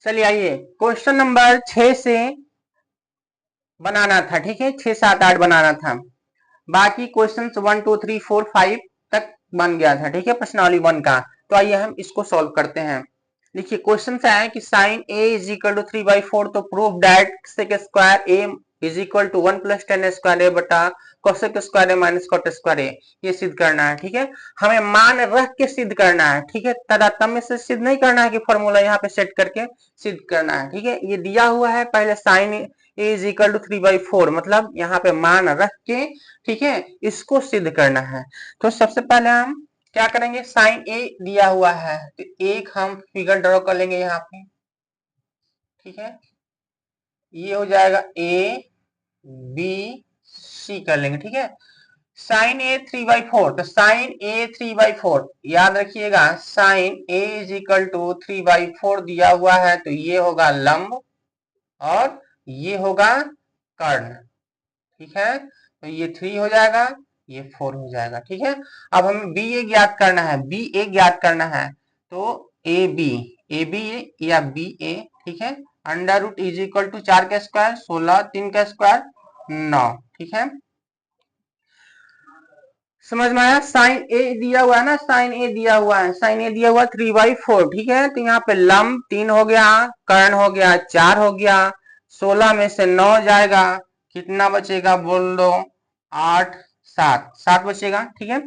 चलिए आइए question number 6 से बनाना था। ठीक है, 6 7 8 बनाना था, बाकी क्वेश्चन 1 2 3 4 5 तक बन गया था। ठीक है, प्रश्नावली 1 का। तो आइए हम इसको सॉल्व करते हैं। देखिए क्वेश्चन से है कि sine A is equal to 3/4, तो prove that sec square A is equal to 1 plus tan square A बटा cosec square A minus cot square A, ये सिद्ध करना है। ठीक है, हमें मान रख के सिद्ध करना है। ठीक है, तारतम्य से सिद्ध नहीं करना है कि फॉर्मूला यहाँ पे सेट करके सिद्ध करना है। ठीक है, ये दिया हुआ है, पहले sine A is equal to 3/4, मतलब यहाँ पे मान रख के, ठीक है, इसको सिद्ध करना है। तो सबसे पहले हम क्या करेंगे, साइन ए दिया हुआ है तो एक हम फिगर ड्रॉ कर लेंगे यहाँ पे। ठीक है, ये हो जाएगा ए बी सी कर लेंगे। ठीक है, साइन ए 3/4, तो साइन ए 3/4 याद रखिएगा, sine A is equal to 3/4 दिया हुआ है, तो ये होगा लंब और ये होगा कर्ण। ठीक है, तो ये 3 हो जाएगा, ये 4 हो जाएगा। ठीक है, अब हमें बी ए ज्ञात करना है, बी ए ज्ञात करना है, तो ए बी या बी ए। ठीक है, under root is equal to 4 का स्क्वायर 16, 3 का स्क्वायर 9। ठीक है, समझ में आया। साइन ए दिया हुआ है ना, साइन ए दिया हुआ है, साइन ए दिया हुआ 3/4। ठीक है, तो यहाँ पे लंब 3 हो गया, कर्ण हो गया 4 हो गया, 16 में से 9 जाएगा, कितना बचेगा बोल दो, 8 7 7 बचेगा। ठीक है,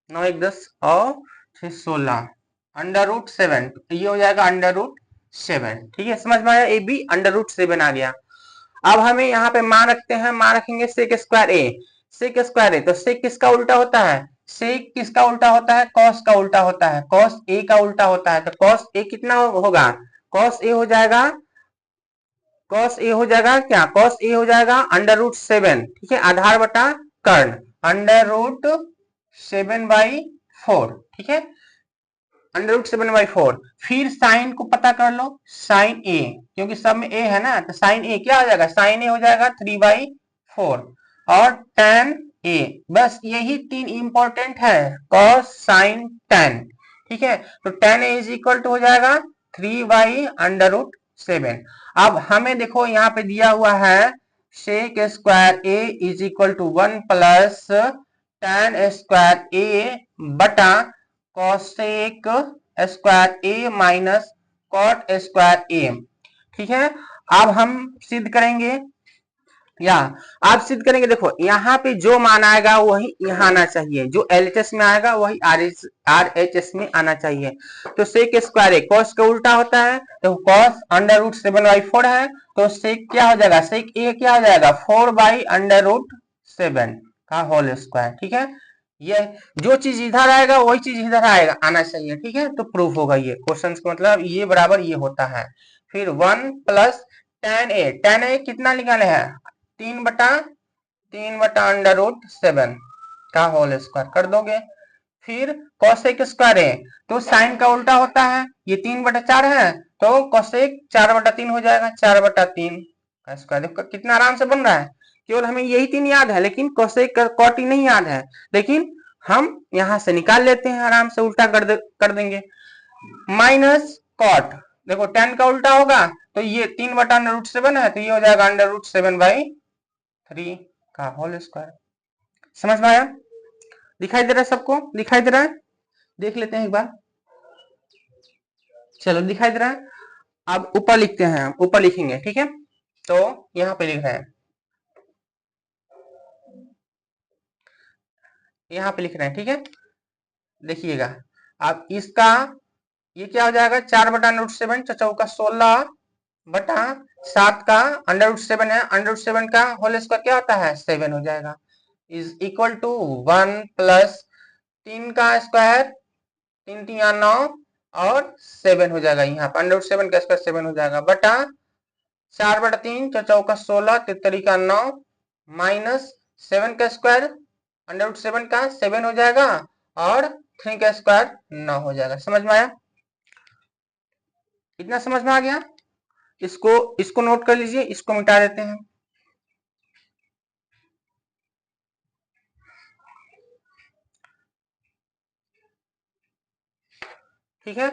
9 1 10 और 16, अंडर रूट 7, ये हो जाएगा अंडर रूट 7। ठीक है, समझ में आया, ए बी अंडर रूट 7 आ गया। अब हमें यहाँ पे मान रखते हैं, मान रखेंगे सेक स्क्वायर ए, सेक स्क्वायर ए, तो सेक किसका उल्टा होता है, सेक किसका उल्टा होता है, कॉस का उल्टा होता है, कॉस ए का उल्टा होता है, तो कॉस ए कितना होगा, कॉस ए हो जाएगा, कॉस ए हो जाएगा क्या, कॉस ए हो जाएगा अंडर रूट 7। ठीक है, आधार बटा कर्ण, अंडर रूट 7/4। ठीक है, अंडर रूट 7/4। फिर साइन को पता कर लो, साइन ए, क्योंकि सब में ए है ना, तो साइन ए क्या हो जाएगा, साइन ए हो जाएगा 3/4 और tan ए, बस यही 3 इंपॉर्टेंट है, cos sin tan। ठीक है, तो tan A is equal to हो जाएगा 3/√7। अब हमें देखो यहाँ पे दिया हुआ है sec square A is equal to 1 plus tan square A बटा cosec square A minus cot square A. ठीक है, अब हम सिद्ध करेंगे, या आप सिद्ध करेंगे। देखो यहाँ पे जो मान आएगा वही यहाँ आना चाहिए, जो एलएचएस में आएगा वही आरएचएस में आना चाहिए। तो सेक स्क्वायर ए कॉस का उल्टा होता है, तो कॉस अंडर रूट 7/4 है, तो सेक क्या हो जाएगा, सेक ए क्या हो जाएगा 4/√7 का होल स्क्वायर। ठीक है, ये जो चीज इधर आएगा वही चीज इधर आएगा, आना चाहिए। ठीक है, तो प्रूफ होगा ये क्वेश्चन का मतलब ये बराबर ये होता है। फिर 1 प्लस tan ए कितना निकाले हैं, 3/√7 का होल स्क्वायर कर दोगे। फिर कोसेक स्क्वायर है, तो साइन का उल्टा होता है, ये 3/4 है, तो कोसेक 4/3 हो जाएगा, 4/3 का स्क्वायर। देखो कितना आराम से बन रहा है, केवल हमें यही 3 याद है, लेकिन कोसेक कॉट नहीं याद है, लेकिन हम यहां से निकाल लेते हैं, आराम से उल्टा कर देंगे। माइनस कॉट, देखो tan का उल्टा होगा, तो ये 3/√7 है, तो ये हो जाएगा अंडर रूट 7/3 का होल स्क्वायर। समझ में आया, दिखाई दे रहा है सबको, दिखाई दे रहा है, देख लेते हैं एक बार, चलो दिखाई दे रहा है। अब ऊपर लिखते हैं, हम ऊपर लिखेंगे। ठीक है, तो यहाँ पे लिख रहे हैं, यहाँ पे लिख रहे हैं। ठीक है, देखिएगा, अब इसका ये क्या हो जाएगा, 4/√7, चौका 16/7 का अंडर रूट 7 है, अंडर रूट 7 का होल स्क्वायर क्या होता है 7 हो जाएगा, इज इक्वल टू 1 प्लस 3 का स्क्वायर, 3 3 9 और 7 हो जाएगा, यहाँ पर अंडर रूट 7 का स्क्वायर 7 हो जाएगा, बटा 4/3 चौका 16 तितरी का 9 माइनस 7 का स्क्वायर, अंडर रूट 7 का 7 हो जाएगा और 3 का स्क्वायर 9 हो जाएगा। समझ में आया, इतना समझ में आ गया। इसको इसको नोट कर लीजिए, इसको मिटा देते हैं। ठीक है,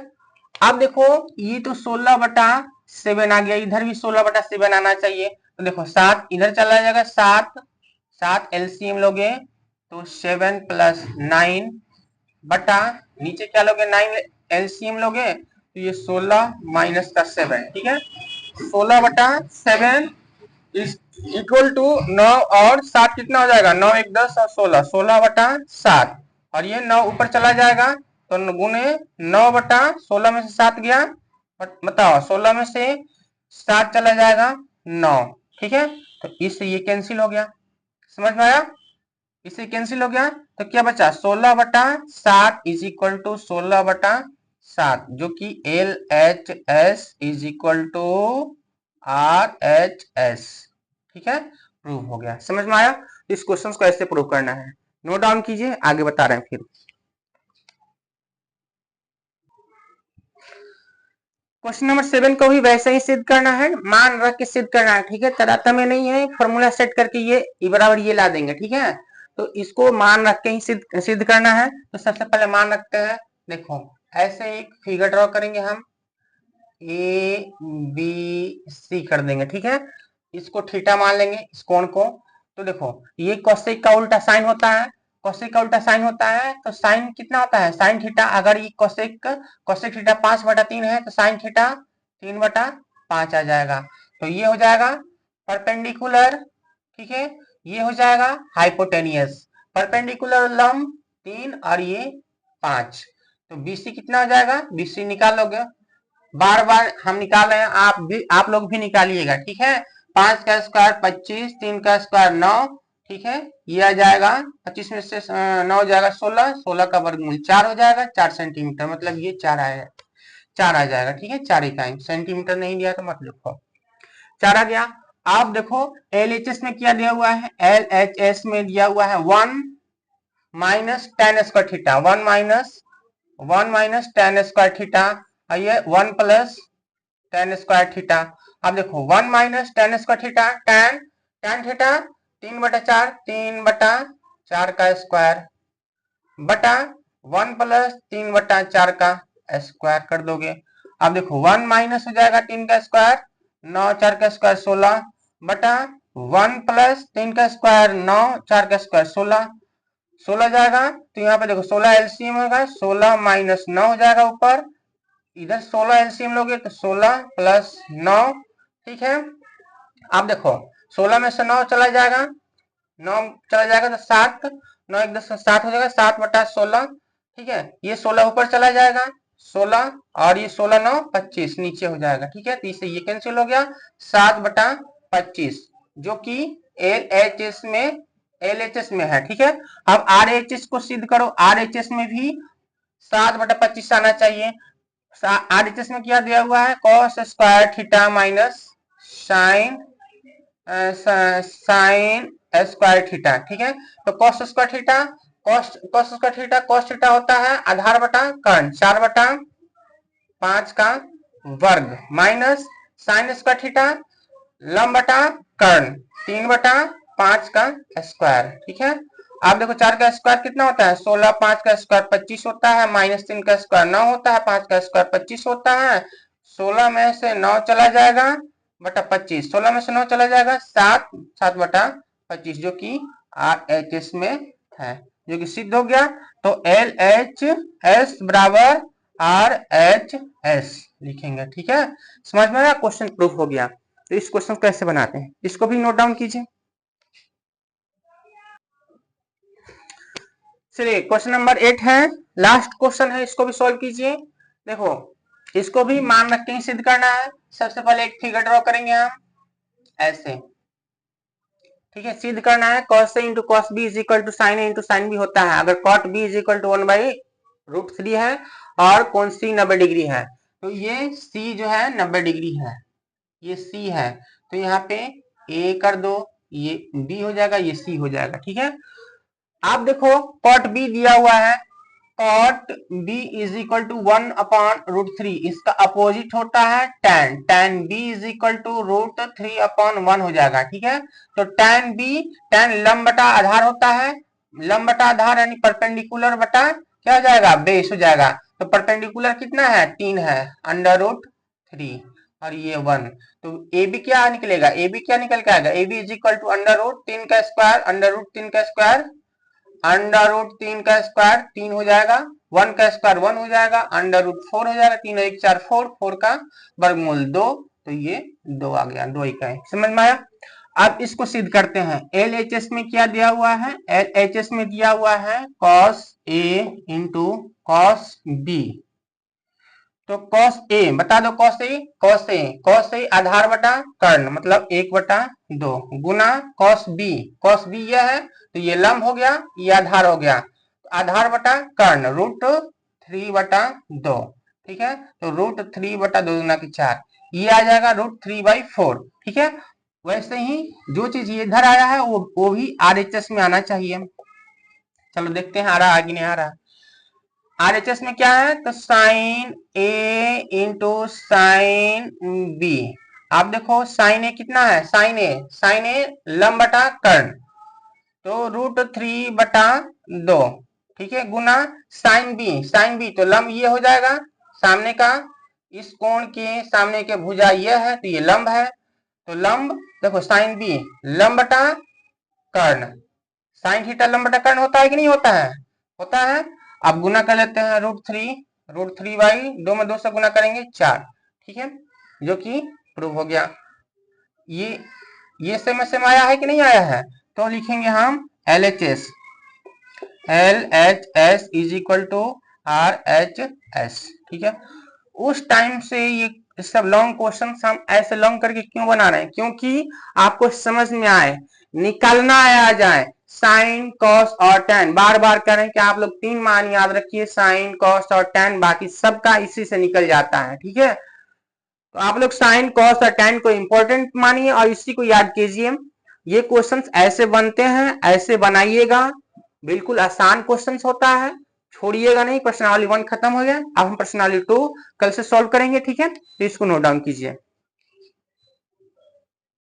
अब देखो ये तो 16/3 7 आ गया, इधर भी 16/7 आना चाहिए। तो देखो 7 इधर चला जाएगा, 7 एलसीएम लोगे तो 7 + 9 बटा नीचे क्या लोगे 9 एलसीएम लोगे तो ये 16 माइनस का 7, ठीक है। 16/7 इज इक्वल टू 9 और 7 कितना हो जाएगा, 9 1 10 और 16, 16/7 और ये 9 ऊपर चला जाएगा तो गुने 9/16 में से 7 गया, बताओ 16 में से 7 चला जाएगा 9, ठीक है। तो इससे ये कैंसिल हो गया, समझ में आया, इससे कैंसिल हो गया तो क्या बचा 16/7 इज इक्वल टू 16/7 जो कि LHS is equal to RHS, ठीक है, प्रूव हो गया। समझ में आया, इस क्वेश्चन को ऐसे प्रूव करना है, नोट डाउन कीजिए, आगे बता रहे हैं फिर। क्वेश्चन नंबर 7 को भी वैसे ही सिद्ध करना है, मान रख के सिद्ध करना है, ठीक है। तराता में नहीं है, फॉर्मूला सेट करके ये बराबर ये ला देंगे, ठीक है। तो इसको मान रख के ही सिद्ध करना है। तो सबसे पहले मान रखते हैं, देखो ऐसे एक फिगर ड्रॉ करेंगे हम, ABC कर देंगे, ठीक है। इसको थीटा मान लेंगे इस कोण को। तो देखो ये कोसेक का उल्टा साइन होता है, कोसेक का उल्टा साइन होता है तो साइन कितना होता है, साइन थीटा। अगर ये कोसेक थीटा 5/3 है तो साइन थीटा 3/5 आ जाएगा। तो ये हो जाएगा परपेंडिकुलर, ठीक है। ये हो जाएगा हाइपोटेनियस, परपेंडिकुलर लंब 3 और ये 5। तो BC कितना हो जाएगा, BC निकालोगे, बार बार हम निकाल रहे हैं, आप लोग भी निकालिएगा, ठीक है। 5 का स्क्वायर 25, 3 का स्क्वायर 9, ठीक है। ये आ जाएगा 25 में से 9 हो जाएगा 16, 16 का वर्गमूल 4 हो जाएगा, 4 सेंटीमीटर, मतलब ये 4 आएगा, 4 आ जाएगा, ठीक है। 4 इकाई, सेंटीमीटर नहीं दिया तो मत लिखो, 4 आ गया। आप देखो LHS में क्या दिया हुआ है, LHS में दिया हुआ है 1 minus tan square theta, 1 minus tan square theta, ये 1 प्लस tan स्क्वायर थीटा। अब देखो 1 minus tan square theta, tan theta 3/4, 3/4 का स्क्वायर बटा 1 प्लस 3/4 का स्क्वायर कर दोगे। अब देखो 1 माइनस हो जाएगा 3 का स्क्वायर, 9 4 का स्क्वायर 16 बटा 1 प्लस 3 का स्क्वायर 9 4 का स्क्वायर 16 जाएगा। तो यहाँ पे देखो 16 एलसीएम होगा, 16 माइनस 9 हो जाएगा ऊपर, इधर 16 एलसीएम लोगे तो 16 प्लस 9, ठीक है। अब देखो 16 में से 9 चला जाएगा, 9 चला जाएगा तो 7, 9 1 10 7 हो जाएगा, 7/16, ठीक है। ये 16 ऊपर चला जाएगा 16 और ये 16 9 25 नीचे हो जाएगा, ठीक है। तो इससे ये कैंसिल हो गया 7/25 जो कि LHS में है, ठीक है। अब RHS को सिद्ध करो, RHS में भी 7/25 आना चाहिए। RHS में क्या दिया हुआ है, cos square theta minus sine square theta, ठीक है। तो cos square theta, cos theta होता है आधार बटा कर्ण 4/5 का वर्ग माइनस साइन स्क्वायर थीटा लंब बटा कर्ण 3/5 का स्क्वायर, ठीक है। आप देखो 4 का स्क्वायर कितना होता है 16, 5 का स्क्वायर 25 होता है, माइनस 3 का स्क्वायर 9 होता है, 5 का स्क्वायर 25 होता है। 16 में से 9 चला जाएगा बटा 25, 16 में से 9 चला जाएगा 7/25 जो कि RHS में है, जो कि सिद्ध हो गया। तो LHS बराबर RHS लिखेंगे, ठीक है। समझ में आया, क्वेश्चन प्रूफ हो गया। तो इस क्वेश्चन को कैसे बनाते हैं इसको भी नोट डाउन कीजिए। चलिए क्वेश्चन नंबर 8 है, लास्ट क्वेश्चन है, इसको भी सॉल्व कीजिए। देखो इसको भी मान रख के ही सिद्ध करना है। सबसे पहले एक फिगर ड्रॉ करेंगे हम ऐसे, ठीक है। सिद्ध करना है cos A into cos B is equal to sin A into sin B होता है अगर cot B is equal to 1/√3 है और कोण C 90 डिग्री है। तो ये C जो है 90 डिग्री है, ये C है। तो यहाँ पे A कर दो, ये B हो जाएगा, ये C हो जाएगा, ठीक है। आप देखो cot B दिया हुआ है, cot B is equal to 1/√3, इसका अपोजिट होता है tan B is equal to √3/1 हो जाएगा, ठीक है। तो tan लंब बटा आधार होता है, लंब बटा आधार यानी परपेंडिकुलर बटा क्या हो जाएगा बेस हो जाएगा। तो परपेंडिकुलर कितना है 3 है √3, और ये 1, तो ए बी क्या निकलेगा, ए बी क्या निकल के आएगा, A B is equal to under root 3 का स्क्वायर, अंडर रूट 3 का स्क्वायर, अंडर रूट 3 का स्क्वायर 3 हो जाएगा, 1 का स्क्वायर 1 हो जाएगा, अंडर रूट 4 हो जाएगा, 3 1 4 4, 4 का वर्गमूल 2, तो ये 2 आ गया, 2 इकाई। समझ में आया। अब इसको सिद्ध करते हैं। एल एच एस में क्या दिया हुआ है, एल एच एस में दिया हुआ है cos A into cos B. तो कॉस ए बता दो, कॉस ए आधार बटा कर्ण मतलब 1/2 गुना कॉस बी यह है, तो ये लंब हो गया, ये आधार हो गया, तो आधार बटा कर्ण √3/2, ठीक है। तो √3/2 गुना की 4, ये आ जाएगा √3/4, ठीक है। वैसे ही जो चीज ये इधर आया है वो भी आरएचएस में आना चाहिए। चलो देखते हैं आ रहा आगे नहीं आ रहा। आरएचएस में क्या है, तो साइन ए इंटू साइन बी। आप देखो साइन ए कितना है, साइन ए लंब बटा कर्ण, तो √3/2, ठीक है, गुना साइन बी तो लंब ये हो जाएगा, सामने का इस कोण के सामने के भुजा ये है, तो ये लंब है, तो लंब देखो साइन बी लंब बटा कर्ण, साइन थीटा लंब बटा कर्ण होता है कि नहीं होता है, होता है। अब गुना कर लेते हैं √3/2 में 2 से गुना करेंगे 4, ठीक है, जो कि प्रूव हो गया। ये सेम आया है कि नहीं आया है, तो लिखेंगे हम LHS is equal to RHS, ठीक है। उस टाइम से ये सब लॉन्ग क्वेश्चन हम ऐसे लॉन्ग करके क्यों बना रहे हैं, क्योंकि आपको समझ में आए, निकालना आ जाए साइन कॉस और tan। बार बार कह रहे हैं कि आप लोग 3 मान याद रखिए, साइन कॉस और tan, बाकी सबका इसी से निकल जाता है, ठीक है। तो आप लोग साइन कॉस और tan को इंपॉर्टेंट मानिए और इसी को याद कीजिए। ये क्वेश्चंस ऐसे बनते हैं, ऐसे बनाइएगा, बिल्कुल आसान क्वेश्चंस होता है, छोड़िएगा नहीं। प्रश्नावली 1 खत्म हो गया, अब हम प्रश्नावली 2 कल से सॉल्व करेंगे, ठीक है। तो इसको नोट डाउन कीजिए।